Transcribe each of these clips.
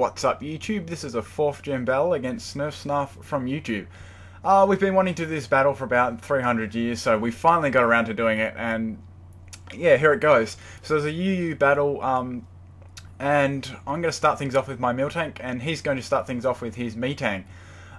What's up YouTube? This is a 4th gen battle against snurfsnarf from YouTube. We've been wanting to do this battle for about 300 years, so we finally got around to doing it, and yeah, here it goes. So there's a UU battle, and I'm going to start things off with my Miltank, and he's going to start things off with his Metang.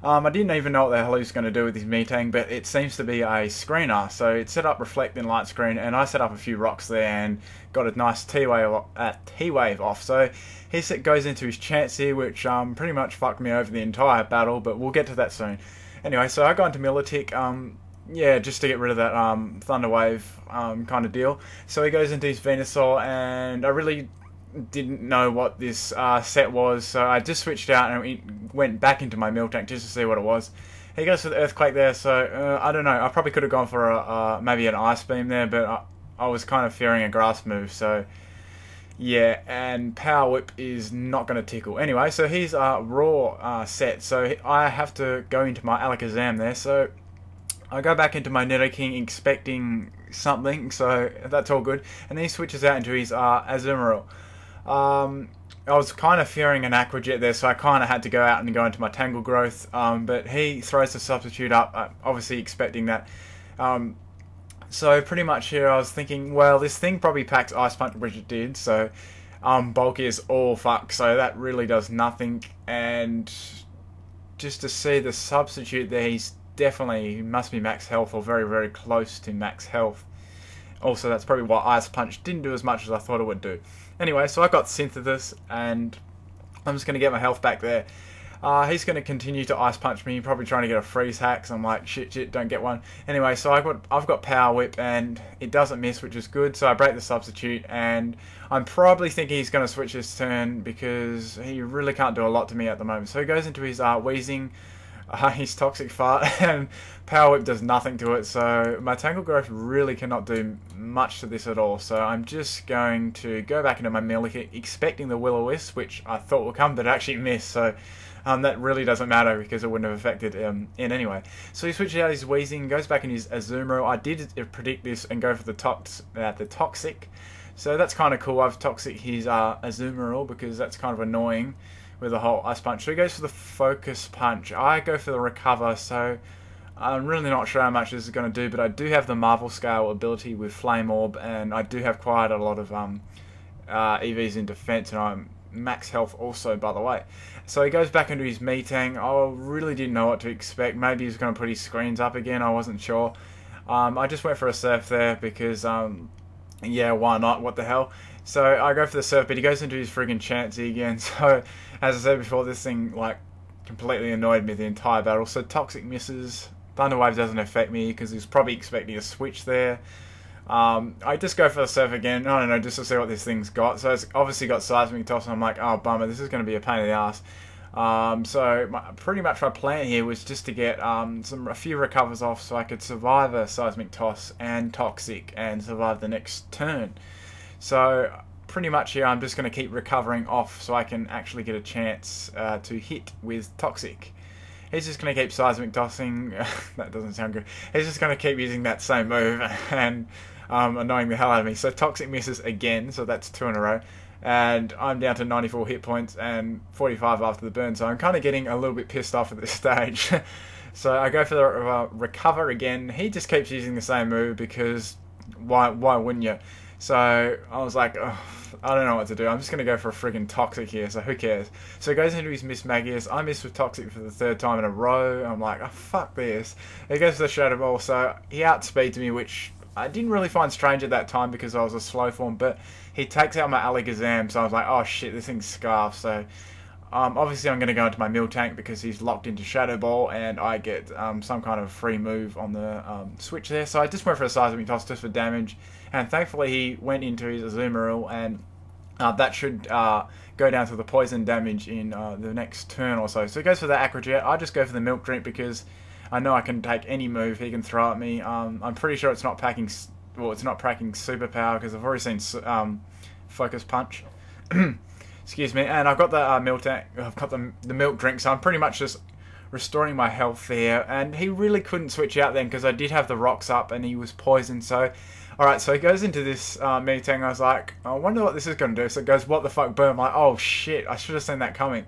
I didn't even know what the hell he was going to do with his Metang, but it seems to be a screener. So it's set up reflecting light screen, and I set up a few rocks there and got a nice T-wave off. So he goes into his Chansey, which pretty much fucked me over the entire battle, but we'll get to that soon. Anyway, so I got into Militic, yeah, just to get rid of that Thunder Wave kind of deal. So he goes into his Venusaur, and I really didn't know what this set was, so I just switched out and went back into my Miltank just to see what it was. He goes for the Earthquake there, so I don't know, I probably could have gone for maybe an Ice Beam there, but I was kind of fearing a Grass move, so yeah, and Power Whip is not going to tickle. Anyway, so he's Raw set, so I have to go into my Alakazam there, so I go back into my Nidoking expecting something, so that's all good, and then he switches out into his Azumarill. I was kind of fearing an Aqua Jet there, so I kind of had to go out and go into my Tangled Growth, but he throws the Substitute up, obviously expecting that. So pretty much here I was thinking, well, this thing probably packs Ice Punch, which it did, so Bulky is all fuck, so that really does nothing, and just to see the Substitute there, he must be max health or very, very close to max health. Also, that's probably why Ice Punch didn't do as much as I thought it would do. Anyway, so I got Synthesis, and I'm just going to get my health back there. He's going to continue to Ice Punch me, probably trying to get a Freeze Hack, so I'm like, shit, don't get one. Anyway, so I've got Power Whip, and it doesn't miss, which is good, so I break the Substitute, and I'm probably thinking he's going to switch his turn, because he really can't do a lot to me at the moment. So he goes into his Wheezing, his Toxic Fart, and Power Whip does nothing to it, so my Tangled Growth really cannot do much to this at all, so I'm just going to go back into my Militic, expecting the Will-O-Wisp, which I thought would come, but it actually missed, so that really doesn't matter because it wouldn't have affected in anyway. So he switches out his Wheezing, goes back in his Azumarill. I did predict this and go for the Toxic, so that's kind of cool. I've Toxic his Azumarill because that's kind of annoying with the whole Ice Punch. So he goes for the Focus Punch. I go for the Recover, so I'm really not sure how much this is going to do, but I do have the Marvel Scale ability with Flame Orb, and I do have quite a lot of EVs in defense, and I'm max health also, by the way. So he goes back into his Metang. I really didn't know what to expect. Maybe he's going to put his screens up again, I wasn't sure. I just went for a Surf there because, yeah, why not? What the hell? So I go for the Surf, but he goes into his friggin' Chansey again. So, as I said before, this thing, like, completely annoyed me the entire battle. So Toxic misses. Thunder Wave doesn't affect me because he's probably expecting a switch there. I just go for the Surf again, I don't know, just to see what this thing's got. So it's obviously got Seismic Toss, and I'm like, oh bummer, this is going to be a pain in the ass. So pretty much my plan here was just to get a few recovers off so I could survive a Seismic Toss and Toxic and survive the next turn. So pretty much here I'm just going to keep recovering off so I can actually get a chance to hit with Toxic. He's just going to keep Seismic Tossing. That doesn't sound good. He's just going to keep using that same move and annoying the hell out of me. So Toxic misses again, so that's 2 in a row. And I'm down to 94 hit points and 45 after the burn, so I'm kind of getting a little bit pissed off at this stage. So I go for the Recover again. He just keeps using the same move because why wouldn't you? So I was like, oh, I don't know what to do. I'm just going to go for a friggin' Toxic here, so who cares? So he goes into his Miss Magius. I miss with Toxic for the 3rd time in a row. I'm like, oh, fuck this. He goes for the Shadow Ball, so he outspeeds me, which I didn't really find strange at that time because I was a slow form, but he takes out my Alakazam, so I was like, oh shit, this thing's scarfed. So obviously I'm going to go into my Miltank because he's locked into Shadow Ball, and I get some kind of free move on the switch there. So I just went for a Seismic Toss just for damage, and thankfully he went into his Azumarill, and that should go down to the poison damage in the next turn or so. So he goes for the Aqua Jet. I just go for the Milk Drink because I know I can take any move he can throw at me. I'm pretty sure it's not packing, well, it's not packing Superpower because I've already seen Focus Punch. Excuse me. And I've got the Miltank. I've got the Milk Drink, so I'm pretty much just restoring my health there. And he really couldn't switch out then because I did have the rocks up and he was poisoned. So Alright, so he goes into this meeting. I was like, I wonder what this is going to do. So it goes, what the fuck, boom. I'm like, oh shit, I should have seen that coming.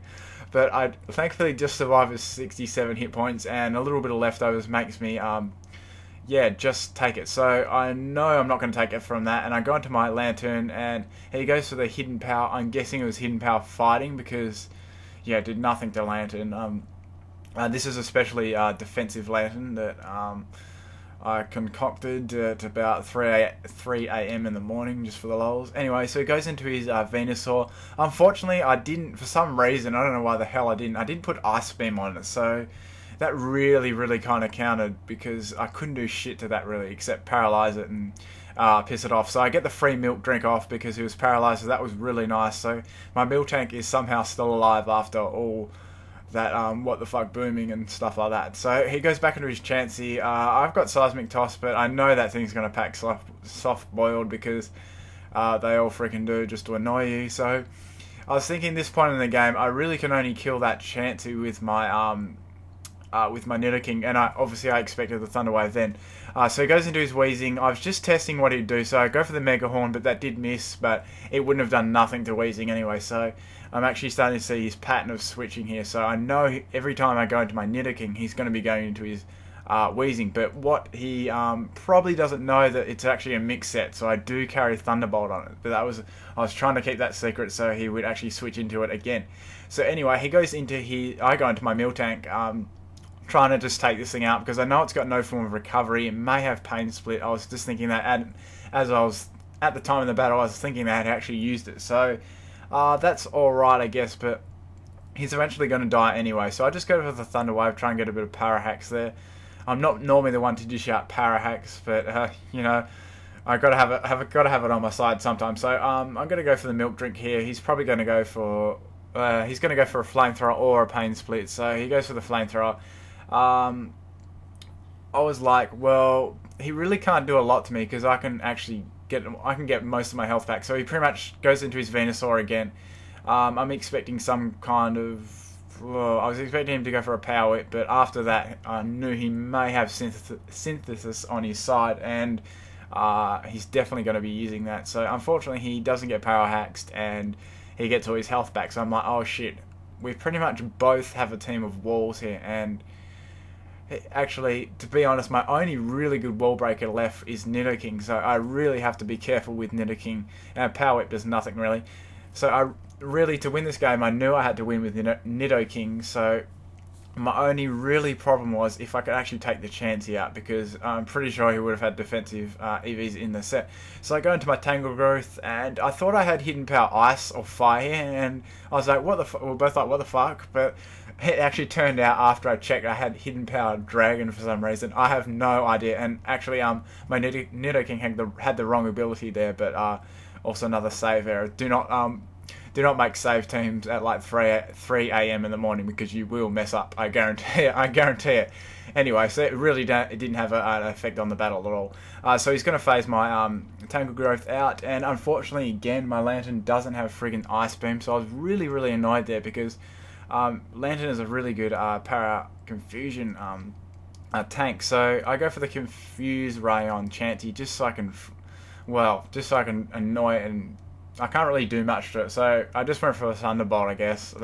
But I thankfully just survived with 67 hit points, and a little bit of leftovers makes me, yeah, just take it. So I know I'm not going to take it from that, and I go into my lantern, and he goes for the hidden power. I'm guessing it was hidden power fighting because, yeah, it did nothing to lantern. This is especially defensive lantern that I concocted at about 3 a.m. in the morning just for the lulz. Anyway, so he goes into his Venusaur. Unfortunately, I didn't, for some reason, I don't know why the hell I didn't put Ice Beam on it. So that really kind of countered because I couldn't do shit to that really except paralyze it and piss it off. So I get the free milk drink off because he was paralyzed, so that was really nice. So my milk tank is somehow still alive after all that what the fuck booming and stuff like that. So he goes back into his Chansey. I've got Seismic Toss, but I know that thing's going to pack soft boiled because they all freaking do just to annoy you. So I was thinking this point in the game, I really can only kill that Chansey with my Nidoking, and I expected the Thunder Wave then. So he goes into his Wheezing. I was just testing what he'd do, so I go for the Mega Horn, but that did miss, but it wouldn't have done nothing to Wheezing anyway, so I'm actually starting to see his pattern of switching here, so I know every time I go into my Nidoking, he's going to be going into his Wheezing, but what he probably doesn't know that it's actually a mix set, so I do carry Thunderbolt on it, but I was trying to keep that secret so he would actually switch into it again. So anyway, he goes into I go into my Miltank, trying to just take this thing out because I know it's got no form of recovery. It may have Pain Split. I was just thinking that as I was at the time of the battle, I was thinking that I had actually used it. So that's alright, I guess, but he's eventually going to die anyway. So I just go for the Thunder Wave, try and get a bit of Para Hacks there. I'm not normally the one to dish out Para Hacks, but you know, I gotta have it on my side sometimes. So I'm gonna go for the Milk Drink here. He's probably going to go for a Flamethrower or a Pain Split. So he goes for the Flamethrower. I was like, well, he really can't do a lot to me because I can get most of my health back. So he pretty much goes into his Venusaur again. I'm expecting some kind of, well, I was expecting him to go for a Power Whip, but after that I knew he may have Synthesis on his side, and he's definitely going to be using that. So unfortunately he doesn't get Power Haxed and he gets all his health back. So I'm like, oh shit, we pretty much both have a team of walls here, and actually, to be honest, my only really good wall breaker left is Nidoking, so I really have to be careful with Nidoking. Power Whip does nothing really. So to win this game, I knew I had to win with Nidoking, so my only really problem was if I could actually take the Chansey out, because I'm pretty sure he would have had defensive EVs in the set. So I go into my Tangled Growth, and I thought I had Hidden Power Ice or Fire here, and I was like, what the fuck? We were both like, what the fuck? But it actually turned out after I checked I had Hidden Power Dragon for some reason. I have no idea, and actually my Nidoking had the wrong ability there, but also another save error. Do not make save teams at like 3 a.m. in the morning because you will mess up. I guarantee it. I guarantee it. Anyway, so it didn't have an effect on the battle at all. So he's going to phase my Tangled Growth out, and unfortunately, again, my Lantern doesn't have friggin' Ice Beam, so I was really annoyed there because Lantern is a really good para confusion tank. So I go for the Confuse Ray on Chansey just so I can annoy it, and I can't really do much to it. So I just went for a Thunderbolt, I guess.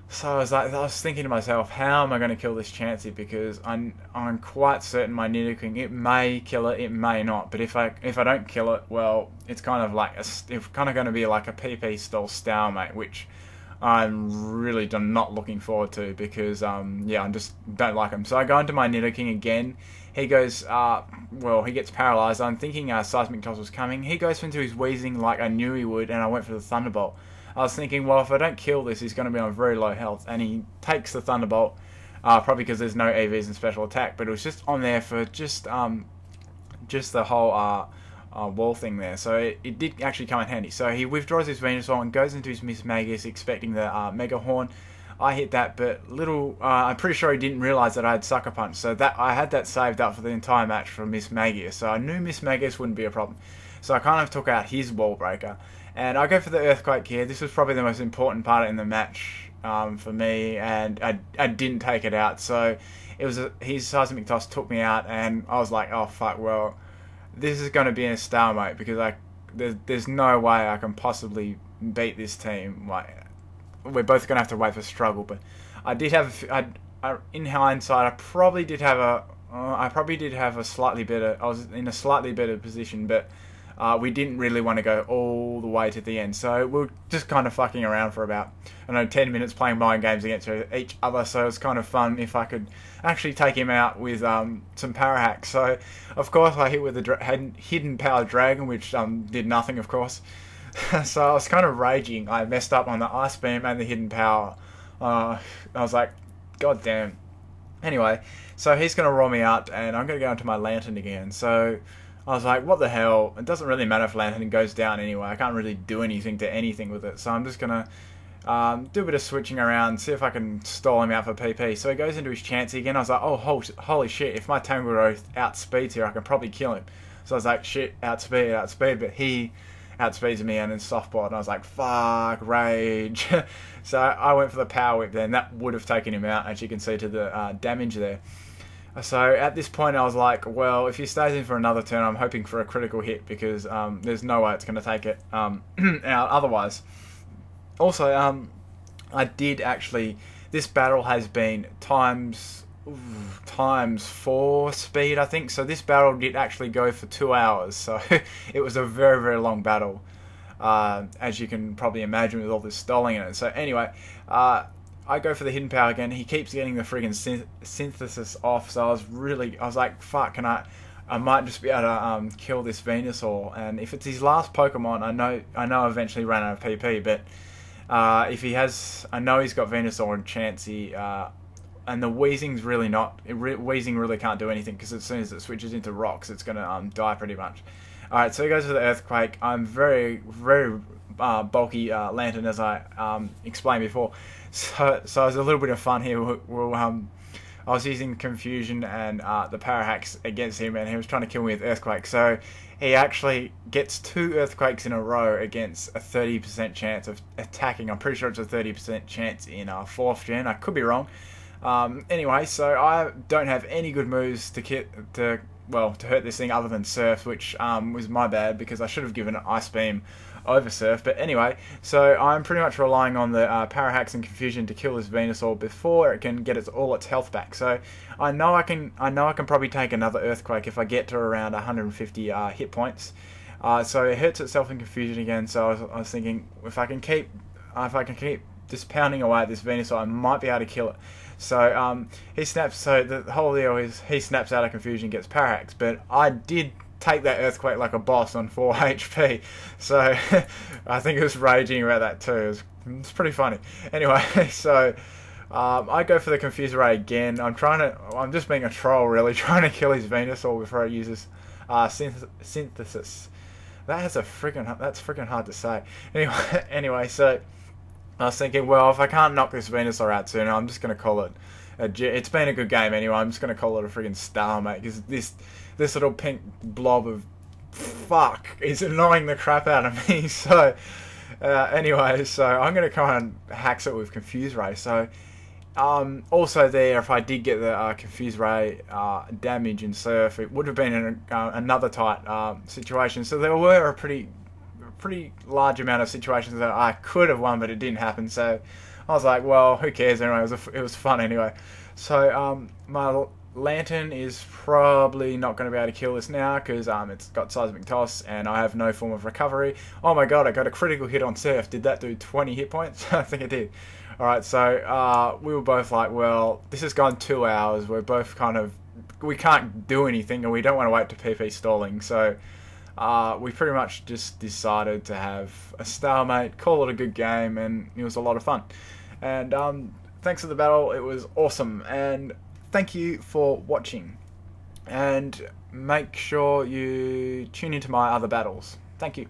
So I was thinking to myself, how am I going to kill this Chansey? Because I'm quite certain my Nidoking, it may kill it, it may not. But if I don't kill it, well, it's kind of going to be like a PP style Stalemate, which I'm really not looking forward to because I just don't like him. So I go into my Nidoking again. He goes, he gets paralyzed. I'm thinking Seismic Toss was coming. He goes into his Wheezing like I knew he would, and I went for the Thunderbolt. I was thinking, well, if I don't kill this, he's going to be on very low health, and he takes the Thunderbolt, probably because there's no EVs in special attack, but it was just on there for just the whole wall thing there, so it did actually come in handy. So he withdraws his Venusaur and goes into his Miss Magus, expecting the Mega Horn. I hit that, but I'm pretty sure he didn't realise that I had Sucker Punch, so that I had that saved up for the entire match for Miss Magus, so I knew Miss Magus wouldn't be a problem. So I kind of took out his wall breaker, and I go for the Earthquake here. This was probably the most important part in the match for me, and I didn't take it out, so his Seismic Toss took me out, and I was like, oh fuck, well, this is going to be a stalemate because there's no way I can possibly beat this team. Like, we're both going to have to wait for struggle. But I did have, in hindsight, I probably did have a slightly better. I was in a slightly better position, but we didn't really want to go all the way to the end. So we were just kind of fucking around for about, 10 minutes playing mind games against each other. So it was kind of fun if I could actually take him out with some power hacks. So of course I hit with the hidden power dragon, which did nothing, of course. So I was kind of raging. I messed up on the ice beam and the hidden power. I was like, god damn. Anyway, so he's going to roll me out, and I'm going to go into my lantern again. So I was like, what the hell? It doesn't really matter if lantern goes down anyway. I can't really do anything to anything with it. So I'm just going to do a bit of switching around, see if I can stall him out for PP. So he goes into his Chansey again. I was like, oh, holy shit. If my Tangled outspeeds here, I can probably kill him. So I was like, shit, outspeed. But he outspeeds me and then softball, and I was like, fuck, rage. So I went for the power whip then. That would have taken him out, as you can see to the damage there. So at this point I was like, well, if he stays in for another turn, I'm hoping for a critical hit, because there's no way it's going to take it out otherwise. Also, I did actually, this battle has been times 4 speed, I think. So this battle did actually go for 2 hours. So it was a very, very long battle, as you can probably imagine, with all this stalling in it. So anyway, I go for the hidden power again. He keeps getting the friggin' synthesis off. So I was like, fuck, I might just be able to kill this Venusaur. And if it's his last Pokemon, I know I eventually ran out of PP, but if he has, I know he's got Venusaur and Chansey, and the Weezing's really not. Weezing really can't do anything, because as soon as it switches into rocks, it's going to die pretty much. Alright, so he goes for the Earthquake. I'm very, very bulky lantern, as I explained before. So it was a little bit of fun here. I was using Confusion and the power hacks against him, and he was trying to kill me with Earthquake. So he actually gets 2 Earthquakes in a row against a 30% chance of attacking. I'm pretty sure it's a 30% chance in 4th gen. I could be wrong. Anyway, so I don't have any good moves to hurt this thing other than Surf, which was my bad, because I should have given it Ice Beam over Surf. But anyway, so I'm pretty much relying on the power hacks and Confusion to kill this Venusaur before it can get all its health back. So I know I can probably take another Earthquake if I get to around 150 hit points. So it hurts itself in Confusion again. So I was thinking, if I can keep just pounding away at this Venusaur, I might be able to kill it. So he snaps. So the whole deal is he snaps out of Confusion, gets power hacks. But I did take that Earthquake like a boss on 4 HP. So I think it was raging about that too. It's pretty funny. Anyway, so I go for the Confuse Ray again. I'm just being a troll, really, trying to kill his Venusaur before he uses synthesis. That's freaking hard to say. Anyway, so I was thinking, well, if I can't knock this Venusaur out soon, I'm just going to call it it's been a good game anyway. I'm just going to call it a friggin' stalemate, because this little pink blob of fuck is annoying the crap out of me. So anyway, so I'm going to come and hacks it with Confuse Ray. So also there, if I did get the Confuse Ray damage in Surf, it would have been in another tight situation. So there were a pretty large amount of situations that I could have won, but it didn't happen. So I was like, well, who cares anyway. It was fun anyway. So my Lantern is probably not going to be able to kill this now, because it's got Seismic Toss and I have no form of recovery. Oh my god, I got a critical hit on Surf. Did that do 20 hit points? I think it did. Alright, so we were both like, well, this has gone 2 hours. We're both we can't do anything, and we don't want to wait to PP stalling. So we pretty much just decided to have a stalemate, call it a good game, and it was a lot of fun. And thanks for the battle, it was awesome, and thank you for watching. And make sure you tune into my other battles. Thank you.